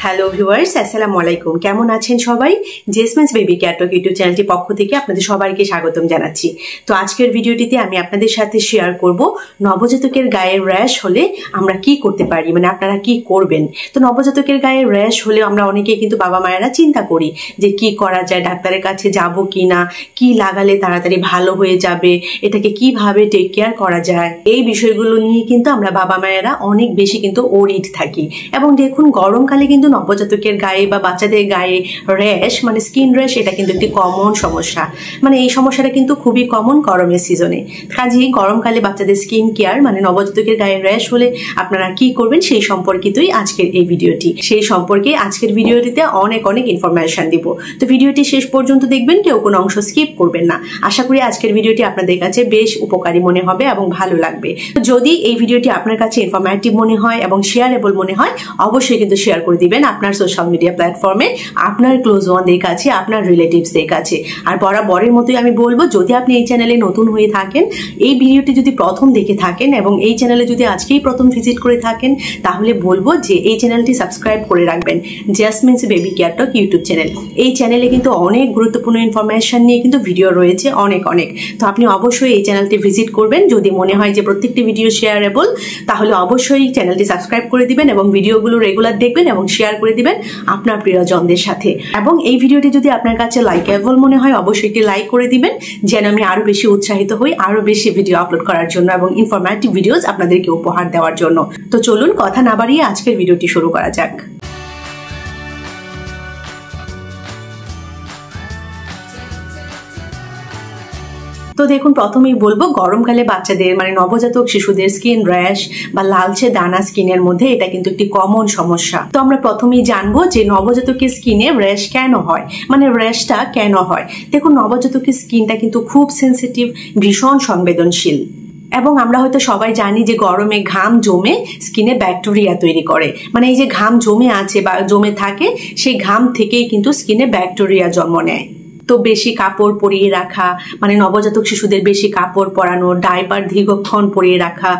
Hello viewers, আসসালামু আলাইকুম। কেমন আছেন সবাই? জেসমিনস বেবি কেয়ার টক ইউটিউব চ্যানেলটির পক্ষ থেকে আপনাদের সবাইকে স্বাগতম জানাচ্ছি। তো আজকের ভিডিওটিতে আমি আপনাদের সাথে শেয়ার করব নবজাতকের গায়ে র্যাশ হলে আমরা কি করতে পারি, মানে আপনারা কি করবেন। তো নবজাতকের গায়ে র্যাশ হলে আমরা অনেকেই কিন্তু বাবা মায়েরা চিন্তা করি যে কি করা যায়, ডাক্তারের কাছে যাব কি না, কি লাগালে তাড়াতাড়ি ভালো হয়ে যাবে, এটাকে কিভাবে টেক কেয়ার করা যায়। এই বিষয়গুলো নিয়ে কিন্তু আমরা বাবা মায়েরা অনেক বেশি কিন্তু ওরিড থাকি। এবং দেখুন, গরমকালে কিন্তু নবজাতকের গায়ে বা বাচ্চাদের গায়ে র্যাশ মানে স্কিন র্যাশ এটা কিন্তু একটি কমন সমস্যা। মানে এই সমস্যাটা কিন্তু খুবই কমন গরমের সিজনে। কাজেই গরমকালে বাচ্চাদের স্কিন কেয়ার মানে নবজাতকের গায়ে র্যাশ হলে আপনারা কি করবেন সেই সম্পর্কিতই আজকের এই ভিডিওটি। সেই সম্পর্কে আজকের ভিডিওটিতে অনেক ইনফরমেশন দিব। তো ভিডিওটি শেষ পর্যন্ত দেখবেন, কেউ কোনো অংশ স্কিপ করবেন না। আশা করি আজকের ভিডিওটি আপনাদের কাছে বেশ উপকারী মনে হবে এবং ভালো লাগবে। যদি এই ভিডিওটি আপনার কাছে ইনফরমেটিভ মনে হয় এবং শেয়ারেবল মনে হয়, অবশ্যই কিন্তু শেয়ার করে দিবেন আপনার সোশ্যাল মিডিয়া প্ল্যাটফর্মে, আপনার ক্লোজ ওয়ানদের কাছে, আপনার রিলেটিভসদের কাছে। আর বরাবরের মতোই আমি বলবো, যদি আপনি এই চ্যানেলে নতুন হয়ে থাকেন, এই ভিডিওটি যদি প্রথম দেখে থাকেন এবং এই চ্যানেলে যদি আজকেই প্রথম ভিজিট করে থাকেন, তাহলে বলবো যে এই চ্যানেলটি সাবস্ক্রাইব করে রাখবেন, Jasmine's baby care talk YouTube channel. এই চ্যানেলে কিন্তু অনেক গুরুত্বপূর্ণ ইনফরমেশন নিয়ে কিন্তু ভিডিও রয়েছে অনেক। তো আপনি অবশ্যই এই চ্যানেলটি ভিজিট করবেন। যদি মনে হয় যে প্রত্যেকটি ভিডিও শেয়ারেবল, তাহলে অবশ্যই চ্যানেলটি সাবস্ক্রাইব করে দিবেন এবং ভিডিওগুলো রেগুলার দেখবেন এবং শেয়ার করে দিবেন আপনার প্রিয়জনদের সাথে। এবং এই ভিডিওটি যদি আপনার কাছে লাইকেবল মনে হয়, অবশ্যই একটি লাইক করে দিবেন, যেন আমি আরো বেশি উৎসাহিত হই আরো বেশি ভিডিও আপলোড করার জন্য এবং ইনফরমেটিভ ভিডিওস আপনাদেরকে উপহার দেওয়ার জন্য। তো চলুন কথা না বাড়িয়ে আজকের ভিডিওটি শুরু করা যাক। তো দেখুন, প্রথমেই বলবো গরমকালে বাচ্চাদের মানে নবজাতক শিশুদের স্কিন র্যাশ বা লালচে দানা স্কিনের মধ্যে এটা কিন্তু একটি কমন সমস্যা। তো আমরা প্রথমেই জানবো যে নবজাতকের স্কিনে র্যাশ কেন হয়, মানে র্যাশটা কেন হয়। দেখুন, নবজাতকের স্কিনটা কিন্তু খুব সেন্সিটিভ, ভীষণ সংবেদনশীল। এবং আমরা হয়তো সবাই জানি যে গরমে ঘাম জমে স্কিনে ব্যাকটেরিয়া তৈরি করে। মানে এই যে ঘাম জমে আছে বা জমে থাকে, সেই ঘাম থেকেই কিন্তু স্কিনে ব্যাকটেরিয়া জন্ম নেয়। তো বেশি কাপড় পরিয়ে রাখা, মানে নবজাতক শিশুদের বেশি কাপড় পরানো, ডাইপার দীর্ঘক্ষণ পরিয়ে রাখা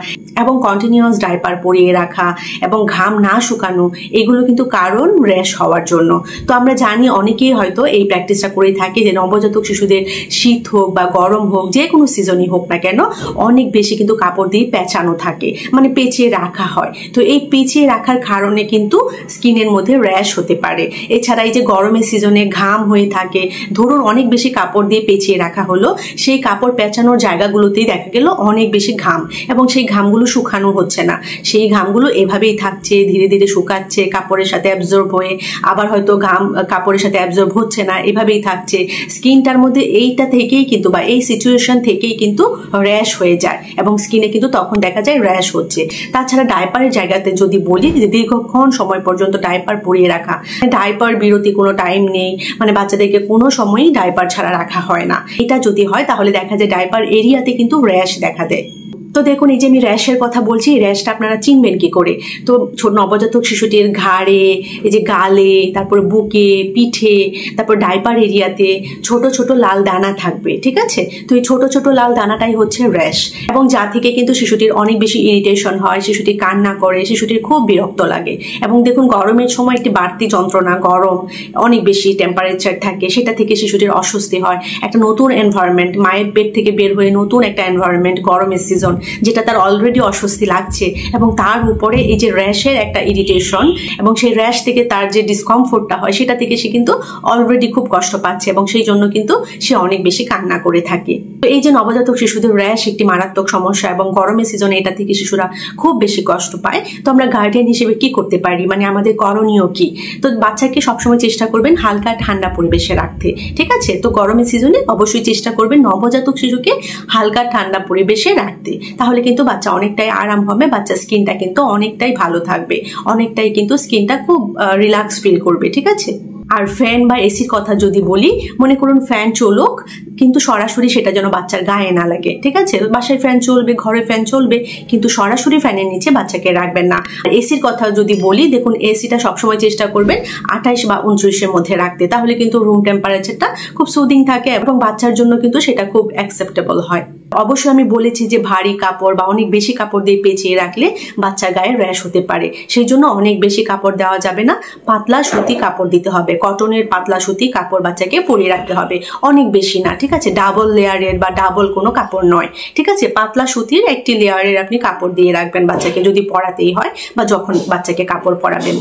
এবং কন্টিনিউয়াস ডাইপার পরিয়ে রাখা এবং ঘাম না শুকানো, এগুলো কিন্তু কারণ র্যাশ হওয়ার জন্য। তো আমরা জানি অনেকেই হয়তো এই প্র্যাকটিসটা করে থাকে যে নবজাতক শিশুদের শীত হোক বা গরম হোক, যে কোনো সিজনই হোক না কেন, অনেক বেশি কিন্তু কাপড় দিয়ে পেঁচানো থাকে, মানে পেঁচিয়ে রাখা হয়। তো এই পেঁচিয়ে রাখার কারণে কিন্তু স্কিনের মধ্যে র্যাশ হতে পারে। এছাড়া এই যে গরমের সিজনে ঘাম হয়ে থাকে, ধরুন অনেক বেশি কাপড় দিয়ে পেঁচিয়ে রাখা হলো, সেই কাপড় পেঁচানোর জায়গাগুলোতেই দেখা গেল অনেক বেশি ঘাম এবং সেই ঘামগুলো শুকানো হচ্ছে না। সেই ঘামগুলো এভাবেই থাকছে, ধীরে ধীরে শুকাচ্ছে, কাপড়ের সাথে অ্যাবজর্ব হয়ে আবার হয়তো ঘাম কাপড়ের সাথে অ্যাবজর্ব হচ্ছে না, এভাবেই থাকছে। স্কিনটার মধ্যে এইটা থেকেই কিন্তু বা এই সিচুয়েশন থেকেই কিন্তু র্যাশ হয়ে যায় এবং স্কিনে কিন্তু তখন দেখা যায় র্যাশ হচ্ছে। তাছাড়া ডাইপারের জায়গাতে যদি বলি যে দীর্ঘক্ষণ সময় পর্যন্ত ডাইপার পরিয়ে রাখা, ডাইপার বিরতি কোনো টাইম নেই, মানে বাচ্চাদেরকে কোনো সময় ডাইপার ছাড়া রাখা হয় না, এটা যদি হয় তাহলে দেখা যায় ডাইপার এরিয়াতে কিন্তু র্যাশ দেখা দেয়। তো দেখুন, এই যে আমি র্যাশের কথা বলছি, এই র্যাশটা আপনারা চিনবেন কি করে। তো নবজাতক শিশুটির ঘাড়ে, এই যে গালে, তারপর বুকে, পিঠে, তারপর ডাইপার এরিয়াতে ছোট ছোট লাল দানা থাকবে, ঠিক আছে। তো এই ছোট ছোট লাল দানাটাই হচ্ছে র্যাশ, এবং যা থেকে কিন্তু শিশুটির অনেক বেশি ইরিটেশন হয়, শিশুটি কান্না করে, শিশুটির খুব বিরক্ত লাগে। এবং দেখুন, গরমের সময় একটি বাড়তি যন্ত্রণা, গরম অনেক বেশি টেম্পারেচার থাকে, সেটা থেকে শিশুটির অস্বস্তি হয়। একটা নতুন এনভায়রনমেন্ট, মায়ের পেট থেকে বের হয়ে নতুন একটা এনভায়রনমেন্ট, গরমের সিজন, যেটা তার অলরেডি অস্বস্তি লাগছে, এবং তার উপরে এই যে র্যাশের একটা ইরিটেশন এবং সেই র্যাশ থেকে তার যে ডিসকমফোর্টটা হয়, সেটা থেকে সে কিন্তু অলরেডি খুব কষ্ট পাচ্ছে এবং সেই জন্য কিন্তু সে অনেক বেশি কান্না করে থাকে। তো এই যে নবজাতক শিশুদের র্যাশ একটি মারাত্মক সমস্যা এবং গরমের সিজনে এটা থেকে শিশুরা খুব বেশি কষ্ট পায়। তো আমরা গার্ডিয়ান হিসেবে কি করতে পারি, মানে আমাদের করণীয় কি। তো বাচ্চাকে সবসময় চেষ্টা করবেন হালকা ঠান্ডা পরিবেশে রাখতে, ঠিক আছে। তো গরমের সিজনে অবশ্যই চেষ্টা করবেন নবজাতক শিশুকে হালকা ঠান্ডা পরিবেশে রাখতে, তাহলে কিন্তু বাচ্চা অনেকটাই আরাম হবে, বাচ্চার স্কিনটা কিন্তু অনেকটাই ভালো থাকবে, অনেকটাই কিন্তু স্কিনটা খুব রিল্যাক্স ফিল করবে, ঠিক আছে। আর ফ্যান বা এসির কথা যদি বলি, মনে করুন ফ্যান চলুক, কিন্তু সরাসরি সেটা যেন বাচ্চার গায়ে না লাগে, ঠিক আছে। বাসায় ফ্যান চলবে, ঘরে ফ্যান চলবে, কিন্তু সরাসরি ফ্যানের নিচে বাচ্চাকে রাখবেন না। আর এসির কথা যদি বলি, দেখুন এসিটা সবসময় চেষ্টা করবেন 28 বা 29-এর মধ্যে রাখতে, তাহলে কিন্তু রুম টেম্পারেচারটা খুব সুদিং থাকে এবং বাচ্চার জন্য কিন্তু সেটা খুব অ্যাকসেপ্টেবল হয়। অবশ্যই আমি বলেছি যে ভারী কাপড় বা অনেক বেশি কাপড় দিয়ে পেঁচিয়ে রাখলে বাচ্চার গায়ে র্যাশ হতে পারে, সেই জন্য অনেক বেশি কাপড় দেওয়া যাবে না, পাতলা সুতি কাপড় দিতে হবে, কটনের পাতলা সুতি কাপড় বাচ্চাকে পরিয়ে রাখতে হবে, অনেক বেশি না, ঠিক আছে, ডাবল লেয়ারের বা ডাবল কোনো কাপড় নয়, ঠিক আছে, পাতলা সুতির একটি লেয়ারের আপনি কাপড় দিয়ে রাখবেন বাচ্চাকে যদি পরাতেই হয় বা যখন বাচ্চাকে কাপড় পরাবেন।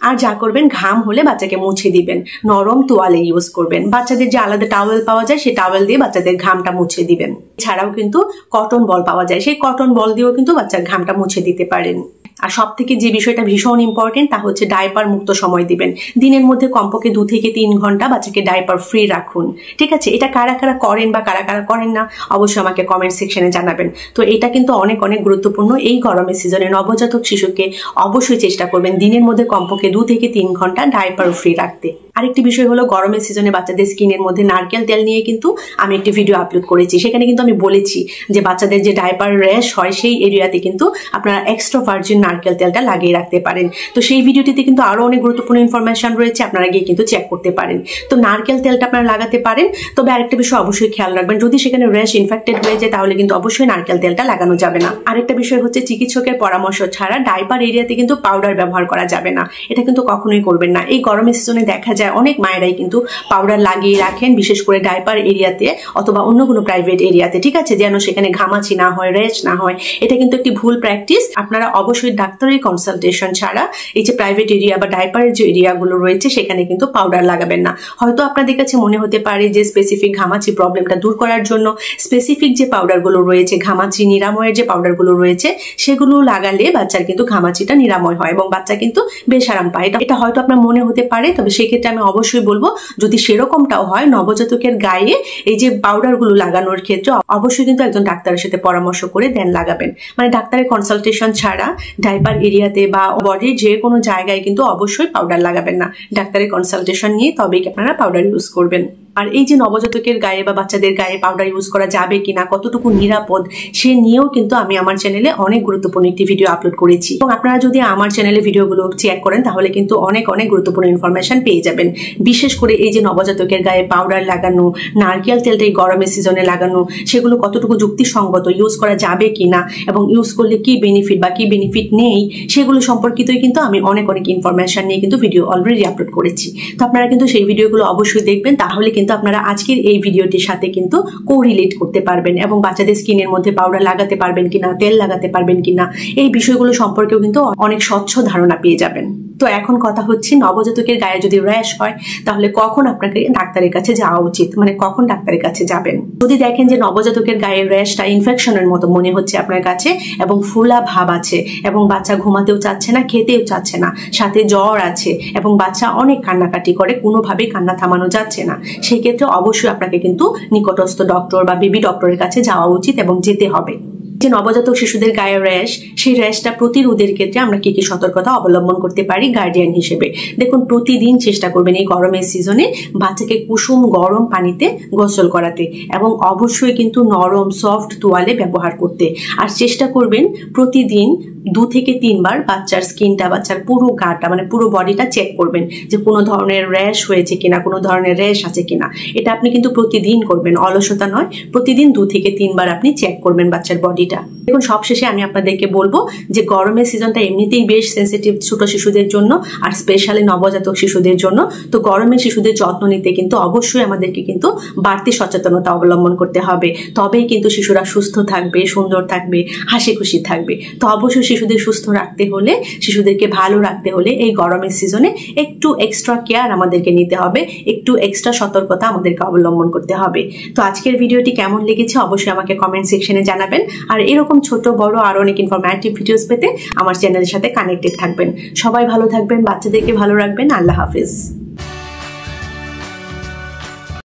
আর যা করবেন, ঘাম হলে বাচ্চাকে মুছে দিবেন, নরম তোয়ালে ইউজ করবেন, বাচ্চাদের যে আলাদা টাওয়েল পাওয়া যায় সেই টাওয়েল দিয়ে বাচ্চাদের ঘামটা মুছে দিবেন। এছাড়াও কিন্তু কটন বল পাওয়া যায়, সেই কটন বল দিয়েও কিন্তু বাচ্চার ঘামটা মুছে দিতে পারেন। আর সব থেকে যে বিষয়টা ভীষণ ইম্পর্টেন্ট তা হচ্ছে ডাইপার মুক্ত সময় দিবেন, দিনের মধ্যে কমপক্ষে 2 থেকে 3 ঘন্টা বাচ্চাকে ডাইপার ফ্রি রাখুন, ঠিক আছে। এটা কারা কারা করেন বা কারা কারা করেন না অবশ্যই আমাকে কমেন্ট সেকশনে জানাবেন। তো এটা কিন্তু অনেক অনেক গুরুত্বপূর্ণ, এই গরমের সিজনে নবজাতক শিশুকে অবশ্যই চেষ্টা করবেন দিনের মধ্যে কমপক্ষে 2 থেকে 3 ঘন্টা ডাইপার ফ্রি রাখতে। আরেকটি বিষয় হলো গরমের সিজনে বাচ্চাদের স্কিনের মধ্যে নারকেল তেল নিয়ে কিন্তু আমি একটি ভিডিও আপলোড করেছি, সেখানে কিন্তু আমি বলেছি যে বাচ্চাদের যে ডাইপার র্যাশ হয় সেই এরিয়াতে কিন্তু আপনারা এক্সট্রা ভার্জিন নারকেল তেলটা লাগিয়ে রাখতে পারেন। তো সেই ভিডিওটিতে কিন্তু আরো অনেক গুরুত্বপূর্ণ ইনফরমেশন রয়েছে, আপনারা গিয়ে কিন্তু চেক করতে পারেন। তো নারকেল তেলটা আপনারা লাগাতে পারেন, তবে আরেকটা বিষয় অবশ্যই খেয়াল রাখবেন, যদি সেখানে র্যাশ ইনফেক্টেড হয়ে যায় তাহলে কিন্তু অবশ্যই নারকেল তেলটা লাগানো যাবে না। আরেকটা বিষয় হচ্ছে চিকিৎসকের পরামর্শ ছাড়া ডাইপার এরিয়াতে কিন্তু পাউডার ব্যবহার করা যাবে না, এটা কিন্তু কখনোই করবেন না। এই গরমের সিজনে দেখা যায় অনেক মায়েরাই কিন্তু পাউডার লাগিয়ে রাখেন, বিশেষ করে ডাইপার এরিয়াতে অথবা অন্য কোনো প্রাইভেট এরিয়াতে, ঠিক আছে, যেন সেখানে ঘামাচি না হয়, র্যাশ না হয়। এটা কিন্তু একটি ভুল প্র্যাকটিস। আপনারা অবশ্যই ডাক্তারের কনসালটেশন ছাড়া এই যে প্রাইভেট এরিয়া বা ডাইপারের যে এরিয়াগুলো রয়েছে সেখানে কিন্তু পাউডার লাগাবেন না। হয়তো আপনাদের কাছে মনে হতে পারে যে স্পেসিফিক ঘামাচি প্রবলেমটা দূর করার জন্য স্পেসিফিক যে পাউডারগুলো রয়েছে, ঘামাচি নিরাময়ের যে পাউডারগুলো রয়েছে সেগুলো লাগালে বাচ্চার কিন্তু ঘামাচিটা নিরাময় হয় এবং বাচ্চা কিন্তু বেশ আরাম পায়। এটা হয়তো আপনার মনে হতে পারে, তবে সেক্ষেত্রে আমি অবশ্যই বলবো যদি সেরকমটাও হয় নবজাতকের গায়ে এই যে পাউডারগুলো লাগানোর ক্ষেত্রে অবশ্যই কিন্তু একজন ডাক্তারের সাথে পরামর্শ করে দেন লাগাবেন। মানে ডাক্তারের কনসালটেশন ছাড়া ডাইপার এরিয়াতে বা বডির যে কোনো জায়গায় কিন্তু অবশ্যই পাউডার লাগাবেন না, ডাক্তারের কনসালটেশন নিয়ে তবেই আপনারা পাউডার ইউজ করবেন। আর এই যে নবজাতকের গায়ে বা বাচ্চাদের গায়ে পাউডার ইউজ করা যাবে কিনা, কতটুকু নিরাপদ, সে নিয়েও কিন্তু আমি আমার চ্যানেলে অনেক গুরুত্বপূর্ণ একটি ভিডিও আপলোড করেছি এবং আপনারা যদি আমার চ্যানেলে ভিডিওগুলো চেক করেন তাহলে কিন্তু অনেক অনেক গুরুত্বপূর্ণ ইনফরমেশন পেয়ে যাবেন। বিশেষ করে এই যে নবজাতকের গায়ে পাউডার লাগানো, নারকেল তেলটা এই গরমের সিজনে লাগানো, সেগুলো কতটুকু যুক্তিসঙ্গত, ইউজ করা যাবে কিনা এবং ইউজ করলে কি বেনিফিট বা কি বেনিফিট নেই সেগুলো সম্পর্কিতই কিন্তু আমি অনেক অনেক ইনফরমেশন নিয়ে কিন্তু ভিডিও অলরেডি আপলোড করেছি। তো আপনারা কিন্তু সেই ভিডিওগুলো অবশ্যই দেখবেন, তাহলে কিন্তু আপনারা আজকের এই ভিডিওটির সাথে কিন্তু কোরিলেট করতে পারবেন এবং বাচ্চাদের স্কিনের মধ্যে পাউডার লাগাতে পারবেন কিনা, তেল লাগাতে পারবেন কিনা, এই বিষয়গুলো সম্পর্কেও কিন্তু অনেক স্বচ্ছ ধারণা পেয়ে যাবেন। তো এখন কথা হচ্ছে নবজাতকের গায়ে যদি র্যাশ হয় তাহলে কখন আপনাকে ডাক্তারের কাছে যাওয়া উচিত, মানে কখন ডাক্তারের কাছে যাবেন। যদি দেখেন যে নবজাতকের গায়ে র্যাশটা ইনফেকশনের মতো মনে হচ্ছে আপনার কাছে এবং ফুলা ভাব আছে এবং বাচ্চা ঘুমাতেও চাচ্ছে না, খেতেও চাচ্ছে না, সাথে জ্বর আছে এবং বাচ্চা অনেক কান্নাকাটি করে, কোনোভাবেই কান্না থামানো যাচ্ছে না, সেই ক্ষেত্রে অবশ্যই আপনাকে কিন্তু নিকটস্থ ডক্টর বা বেবি ডক্টরের কাছে যাওয়া উচিত এবং যেতে হবে। যে নবজাতক শিশুদের গায়ে র্যাশ, সেই র্যাশটা প্রতিরোধের ক্ষেত্রে আমরা কি কি সতর্কতা অবলম্বন করতে পারি গার্ডিয়ান হিসেবে। দেখুন, প্রতিদিন চেষ্টা করবেন এই গরমের সিজনে বাচ্চাকে কুসুম গরম পানিতে গোসল করাতে এবং অবশ্যই কিন্তু নরম সফট তোয়ালে ব্যবহার করতে। আর চেষ্টা করবেন প্রতিদিন 2 থেকে 3 বার বাচ্চার স্কিনটা, বাচ্চার পুরো গাটা মানে পুরো বডিটা চেক করবেন যে কোনো ধরনের র্যাশ হয়েছে কিনা, কোনো ধরনের র্যাশ আছে কিনা। এটা আপনি কিন্তু প্রতিদিন করবেন, অলসতা নয়, প্রতিদিন 2 থেকে 3 বার আপনি চেক করবেন বাচ্চার বডিটা। দেখুন, সবশেষে আমি আপনাদেরকে বলবো যে গরমের সিজনটা এমনিতেই বেশ সেন্সিটিভ ছোট শিশুদের জন্য আর স্পেশালি নবজাতক শিশুদের জন্য। তো গরমের শিশুদের যত্ন নিতে কিন্তু অবশ্যই আমাদেরকে কিন্তু বাড়তি সচেতনতা অবলম্বন করতে হবে, তবেই কিন্তু শিশুরা সুস্থ থাকবে, সুন্দর থাকবে, হাসি খুশি থাকবে। তো অবশ্যই শিশুদের সুস্থ রাখতে হলে, শিশুদেরকে ভালো রাখতে হলে এই গরমের সিজনে একটু এক্সট্রা কেয়ার আমাদেরকে নিতে হবে, একটু এক্সট্রা সতর্কতা আমাদেরকে অবলম্বন করতে হবে। তো আজকের ভিডিওটি কেমন লেগেছে অবশ্যই আমাকে কমেন্ট সেকশনে জানাবেন। আর এরকম ছোট বড় আরো অনেক ইনফরমেটিভ ভিডিওস পেতে আমার চ্যানেলের সাথে কানেক্টেড থাকবেন। সবাই ভালো থাকবেন, বাচ্চাদেরকে ভালো রাখবেন। আল্লাহ হাফিজ।